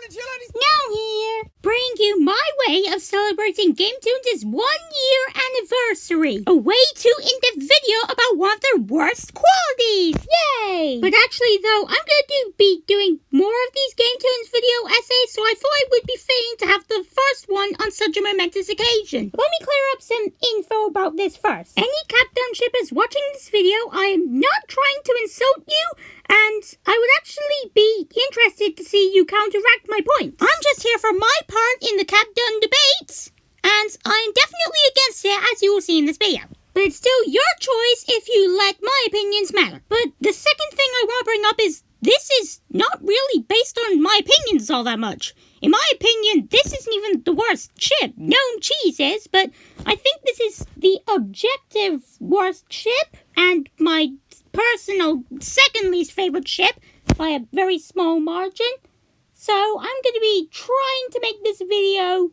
Now here, bring you my way of celebrating GameToons' 1-year anniversary. A way to in-depth video about one of their worst qualities. Yay! But actually though, I'm gonna be doing more of these GameToons video essays, so I thought it would be fitting to have the first one on such a momentous occasion. Let me clear up some info about this first. Any CapDum shippers watching this video, I am not trying to insult you, and I would actually be interested to see you counteract my point. I'm just here for my part in the CapDum debates, and I'm definitely against it, as you will see in this video. But it's still your choice if you let my opinions matter. But the second thing I want to bring up is this is not really based on my opinions all that much. In my opinion, this isn't even the worst ship. Gnome Cheese is, but I think this is the objective worst ship and my personal second least favorite ship by a very small margin. So I'm going to be trying to make this video,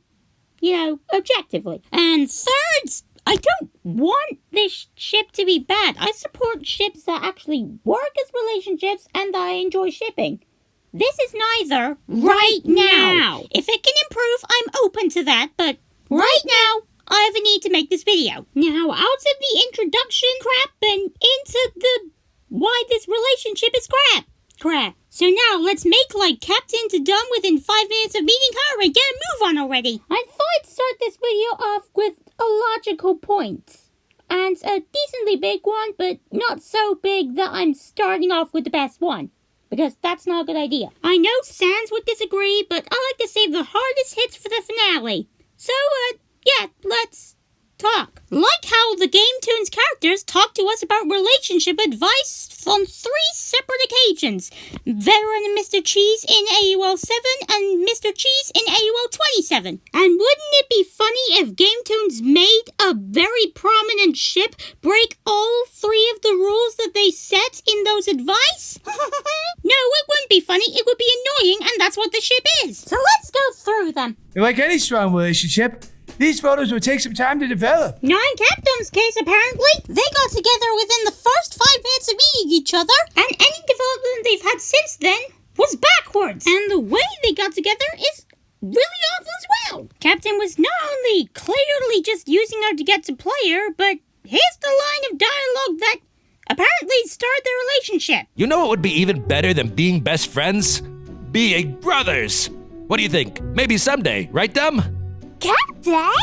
objectively. And third, I don't want this ship to be bad. I support ships that actually work as relationships and that I enjoy shipping. This is neither right now. If it can improve, I'm open to that, but right now, I have a need to make this video. Now, out of the introduction crap and into the why this relationship is crap. So now, let's make like CapDum within 5 minutes of meeting her and get a move on already. I thought I'd start this video off with a logical point. And a decently big one, but not so big that I'm starting off with the best one. Because that's not a good idea. I know Sans would disagree, but I like to save the hardest hits for the finale. So, yeah, let's talk. Like how the GameToons characters talk to us about relationship advice on 3 separate occasions. Veteran and Mr. Cheese in AUL 7 and Mr. Cheese in AUL 27. And wouldn't it be funny if GameToons made a very prominent ship break all 3 of the rules that they set in those advice? No, it wouldn't be funny. It would be annoying, and that's what the ship is. So let's go through them. Like any strong relationship, these photos would take some time to develop. Not in CapDum's case, apparently. They got together within the first 5 minutes of meeting each other, and any development they've had since then was backwards. And the way they got together is really awful as well. CapDum was not only clearly just using her to get to play her, but here's the line of dialogue that apparently started their relationship. You know what would be even better than being best friends? Being brothers! What do you think? Maybe someday, right, Dum? CapDum?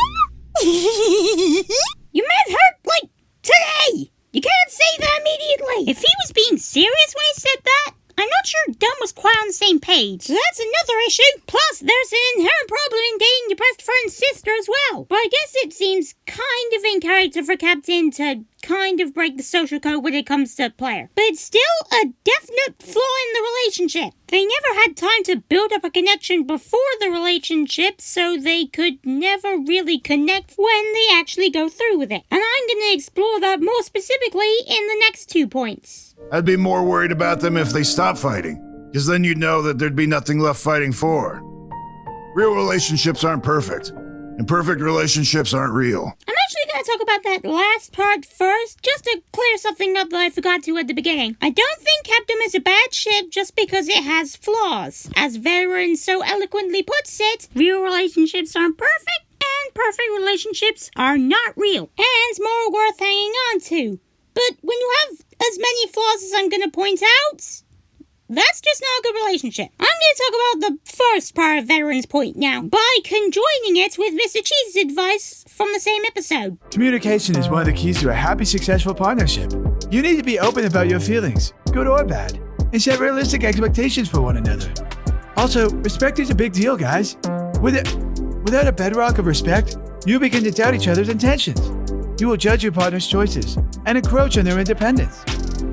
You met her, like, today! You can't say that immediately! If he was being serious when he said that, I'm not sure Dum was quite on the same page. So that's another issue. Plus, there's an inherent problem in dating your best friend's sister as well. But I guess it seems kind of in character for CapDum to kind of break the social code when it comes to player. But it's still a definite flaw in the relationship. They never had time to build up a connection before the relationship, so they could never really connect when they actually go through with it. And I'm going to explore that more specifically in the next 2 points. I'd be more worried about them if they stopped fighting, because then you'd know that there'd be nothing left fighting for. Real relationships aren't perfect, and perfect relationships aren't real. I'm actually going to talk about that last part first, just to clear something up that I forgot to at the beginning. I don't think CapDum is a bad ship just because it has flaws. As Veteran so eloquently puts it, real relationships aren't perfect, and perfect relationships are not real, and more worth hanging on to. But when you have as many flaws as I'm going to point out, that's just not a good relationship. I'm going to talk about the first part of Veteran's point now, by conjoining it with Mr. Cheese's advice from the same episode. Communication is one of the keys to a happy, successful partnership. You need to be open about your feelings, good or bad, and set realistic expectations for one another. Also, respect is a big deal, guys. Without a bedrock of respect, you begin to doubt each other's intentions. You will judge your partner's choices and encroach on their independence.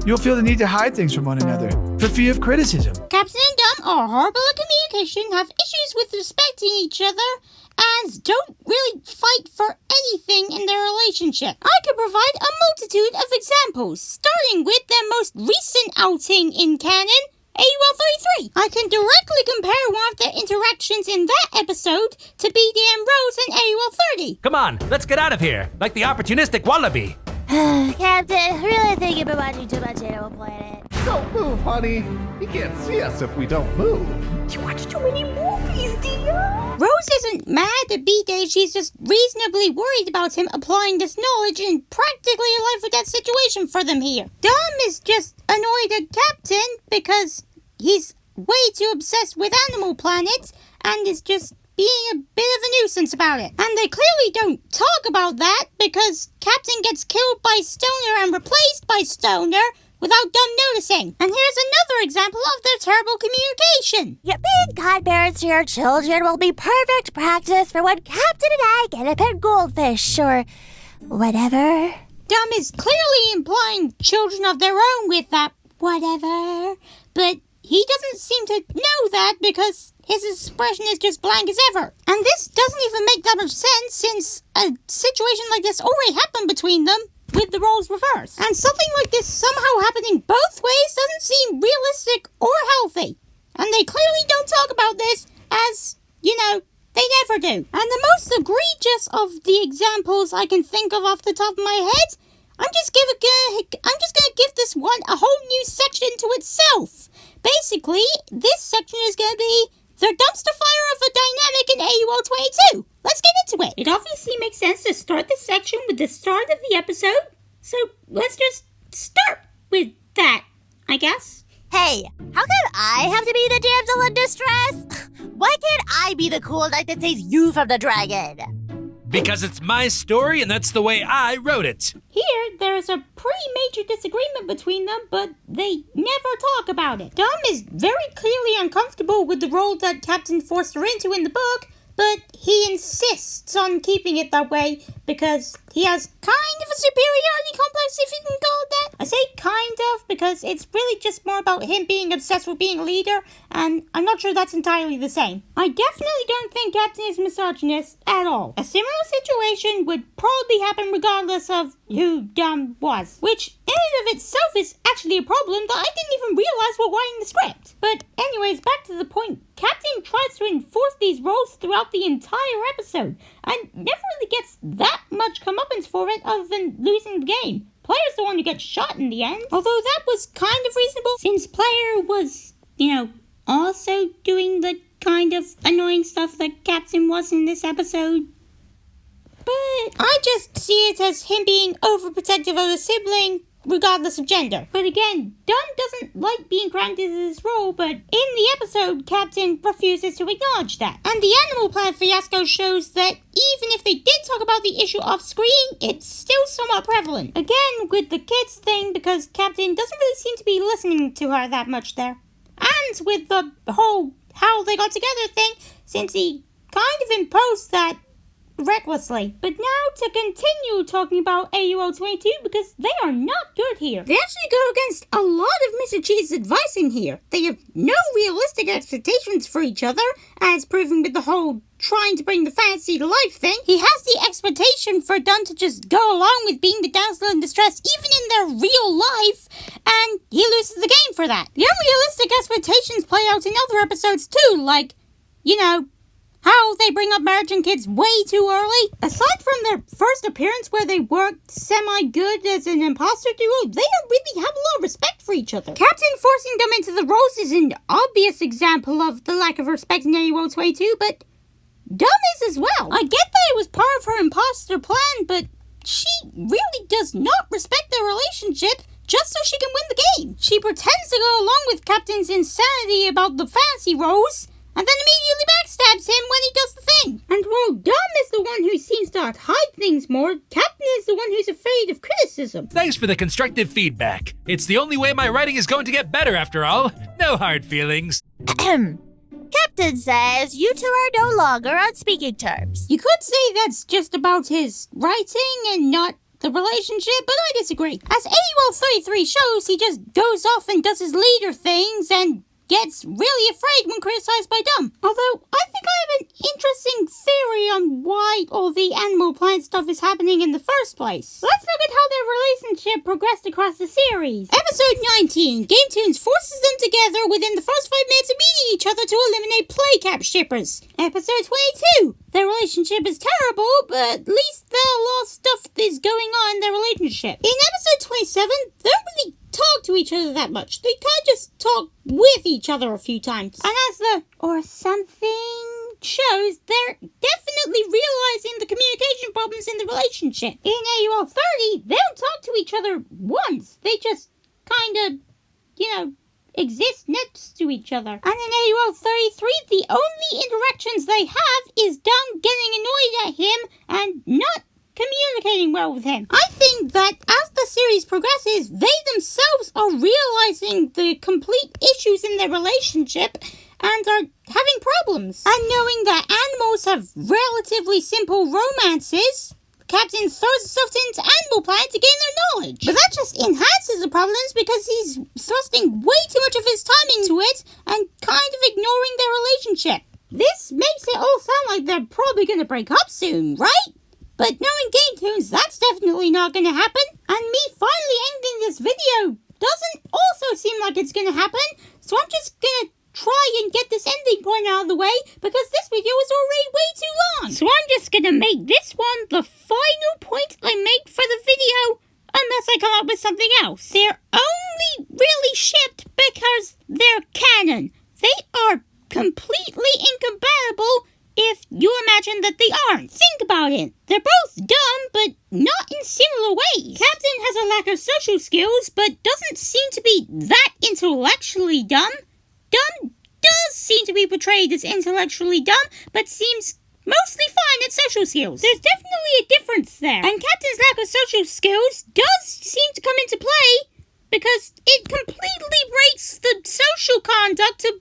You'll feel the need to hide things from one another for fear of criticism. CapDum and Dum are horrible at communication, have issues with respecting each other, and don't really fight for anything in their relationship. I could provide a multitude of examples, starting with their most recent outing in canon, AUL 33. I can directly compare one of their interactions in that episode to BD and Rose in AUL 30. Come on, let's get out of here, like the opportunistic wallaby. CapDum, I really think you've been watching too much Animal Planet. Don't move, honey. You can't see us if we don't move. You watch too many movies. isn't mad at B-Day, she's just reasonably worried about him applying this knowledge in practically a life-or-death situation for them here. Dom is just annoyed at Captain because he's way too obsessed with Animal Planet and is just being a bit of a nuisance about it. And they clearly don't talk about that because Captain gets killed by Stoner and replaced by Stoner without Dom noticing. And here's another example of their terrible communication. Yeah, being godparents to your children will be perfect practice for when Captain and I get a pet goldfish or whatever. Dom is clearly implying children of their own with that whatever, but he doesn't seem to know that because his expression is just blank as ever. And this doesn't even make that much sense since a situation like this already happened between them with the roles reversed. And something like this somehow happening both ways doesn't seem realistic or healthy. And they clearly don't talk about this as, they never do. And the most egregious of the examples I can think of off the top of my head, I'm just gonna give this one a whole new section to itself. Basically, this section is gonna be the dumpster fire of a dynamic in AUO 22. Let's get into it. It obviously makes sense to start this section with the start of the episode, so let's just start with that, I guess. Hey, how come I have to be the damsel in distress? Why can't I be the cool knight that saves you from the dragon? Because it's my story and that's the way I wrote it. Here, there is a pretty major disagreement between them, but they never talk about it. Dom is very clearly uncomfortable with the role that Captain forced her into in the book, but he insists on keeping it that way because he has kind of a superiority complex, if you can call it that. I say kind of because it's really just more about him being obsessed with being a leader, and I'm not sure that's entirely the same. I definitely don't think Captain is misogynist at all. A similar situation would probably happen regardless of who Dom was, which in and of itself is actually a problem that I didn't even realize while writing the script. But anyways, back to the point. Captain tries to enforce these roles throughout the entire episode, and never really gets that much comeuppance for it other than losing the game. Player's the one who gets shot in the end, although that was kind of reasonable since Player was, also doing the kind of annoying stuff that Captain was in this episode. But I just see it as him being overprotective of a sibling, regardless of gender. But again, Dom doesn't like being granted this role, but in the episode, Captain refuses to acknowledge that. And the Animal Planet fiasco shows that even if they did talk about the issue off screen, it's still somewhat prevalent. Again, with the kids thing, because Captain doesn't really seem to be listening to her that much there. And with the whole how they got together thing, since he kind of imposed that recklessly. But now to continue talking about AUO 22 because they are not good here. They actually go against a lot of Mr. Cheese's advice in here. They have no realistic expectations for each other, as proven with the whole trying to bring the fantasy to life thing. He has the expectation for Dunn to just go along with being the damsel in distress even in their real life, and he loses the game for that. The unrealistic expectations play out in other episodes too, like, how they bring up marriage and kids way too early. Aside from their first appearance where they worked semi-good as an imposter duo, they don't really have a lot of respect for each other. Captain forcing them into the roles is an obvious example of the lack of respect in AUO 22, but Dom is as well. I get that it was part of her imposter plan, but she really does not respect their relationship just so she can win the game. She pretends to go along with Captain's insanity about the fantasy roles, and then immediately backstabs him when he does the thing. And while Dom is the one who seems to hide things more, Captain is the one who's afraid of criticism. Thanks for the constructive feedback. It's the only way my writing is going to get better after all. No hard feelings. Captain says you two are no longer on speaking terms. You could say that's just about his writing and not the relationship, but I disagree. As AUL 33 shows, he just goes off and does his leader things and gets really afraid when criticized by Dom. Although, I think I have an interesting theory on why all the Animal Planet stuff is happening in the first place. Let's look at how their relationship progressed across the series. Episode 19, GameToons forces them together within the first 5 minutes of meeting each other to eliminate playcap shippers. Episode 22, their relationship is terrible, but at least a lot of stuff is going on in their relationship. In episode 27, they don't really talk to each other that much. They kind of just talk with each other a few times. And as the or something shows they're definitely realizing the communication problems in the relationship. In AUL 30, they don't talk to each other once. They just kind of, exist next to each other. And in AUL 33, the only interactions they have is Dum getting annoyed at him and not communicating well with him. I think that as the series progresses, they themselves are realizing the complete issues in their relationship and are having problems. And knowing that animals have relatively simple romances, Captain throws himself into Animal Planet to gain their knowledge. But that just enhances the problems because he's thrusting way too much of his time into it and kind of ignoring their relationship. This makes it all sound like they're probably going to break up soon, right? But knowing GameToons, that's definitely not going to happen. And me finally ending this video doesn't also seem like it's going to happen. So I'm just going to try and get this ending point out of the way because this video is already way too long. So I'm just going to make this one the final point I make for the video unless I come up with something else. They're only really shipped because they're canon. They are completely incompatible if you imagine that they aren't. Think about it. They're both dumb, but not in similar ways. Captain has a lack of social skills, but doesn't seem to be that intellectually dumb. Dum does seem to be portrayed as intellectually dumb, but seems mostly fine at social skills. There's definitely a difference there. And Captain's lack of social skills does seem to come into play because it completely breaks the social conduct to,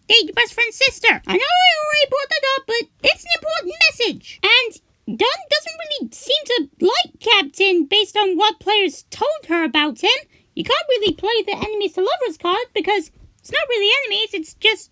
date your best friend's sister. I know I already brought that up, but it's an important message. And Dum doesn't really seem to like Captain based on what players told her about him. You can't really play the enemies to lovers card because it's not really enemies, it's just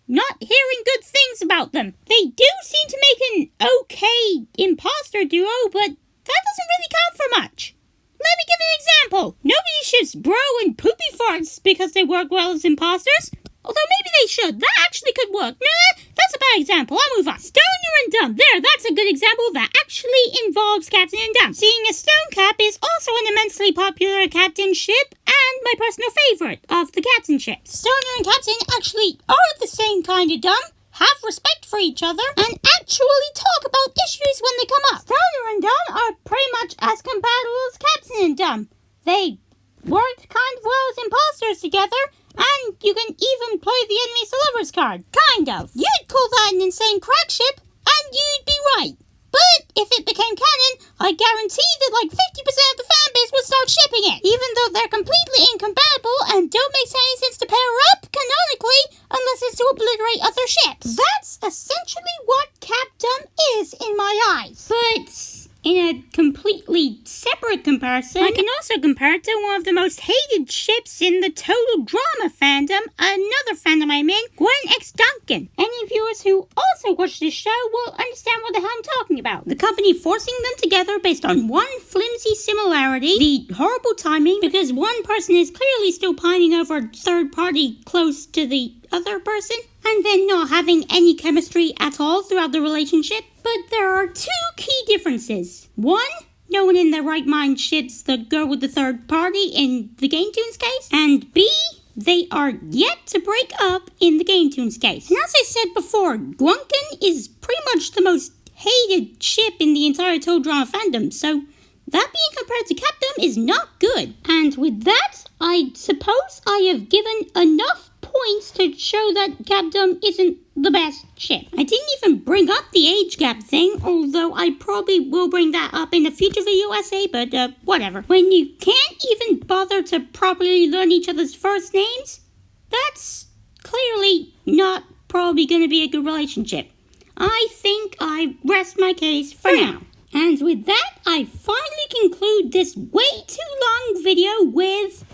not hearing good things about them. They do seem to make an okay imposter duo, but that doesn't really count for much. Let me give an example. Nobody ships Bro and Poopy Farts because they work well as imposters. Although maybe they should. That actually could work. Nah, that's a bad example. I'll move on. Stoner and Dum. There, that's a good example that actually involves Captain and Dum. Seeing as Stonecap is also an immensely popular captain ship and my personal favorite of the captain ships. Stoner and Captain actually are the same kind of dumb, have respect for each other, and actually talk about issues when they come up. Stoner and Dum are pretty much as compatible as Captain and Dum. They worked kind of well as imposters together, and you can even play the enemies to lovers card. Kind of. You'd call that an insane crack ship, and you'd be right. But if it became canon, I guarantee that like 50% of the fanbase would start shipping it, even though they're completely incompatible and don't make any sense to pair up canonically unless it's to obliterate other ships. That's essentially what CapDum is in my eyes. But in a completely separate comparison, I can also compare it to one of the most hated ships in the total drama fandom, another fandom I'm in, Gwen X Duncan. Any viewers who also watch this show will understand what the hell I'm talking about. The company forcing them together based on one flimsy similarity, the horrible timing, because one person is clearly still pining over a third party close to the other person, and then not having any chemistry at all throughout the relationship. But there are two key differences. One, no one in their right mind ships the girl with the third party in the GameToons case. And B, they are yet to break up in the GameToons case. And as I said before, Glunkin is pretty much the most hated ship in the entire Toad Drama fandom, so that being compared to CapDum is not good. And with that, I suppose I have given enough points to show that CapDum isn't the best ship. I didn't even bring up the age gap thing, although I probably will bring that up in a future video essay, but whatever. When you can't even bother to properly learn each other's first names, that's clearly not probably going to be a good relationship. I think I rest my case for now. And with that, I finally conclude this way too long video with...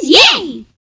Yay!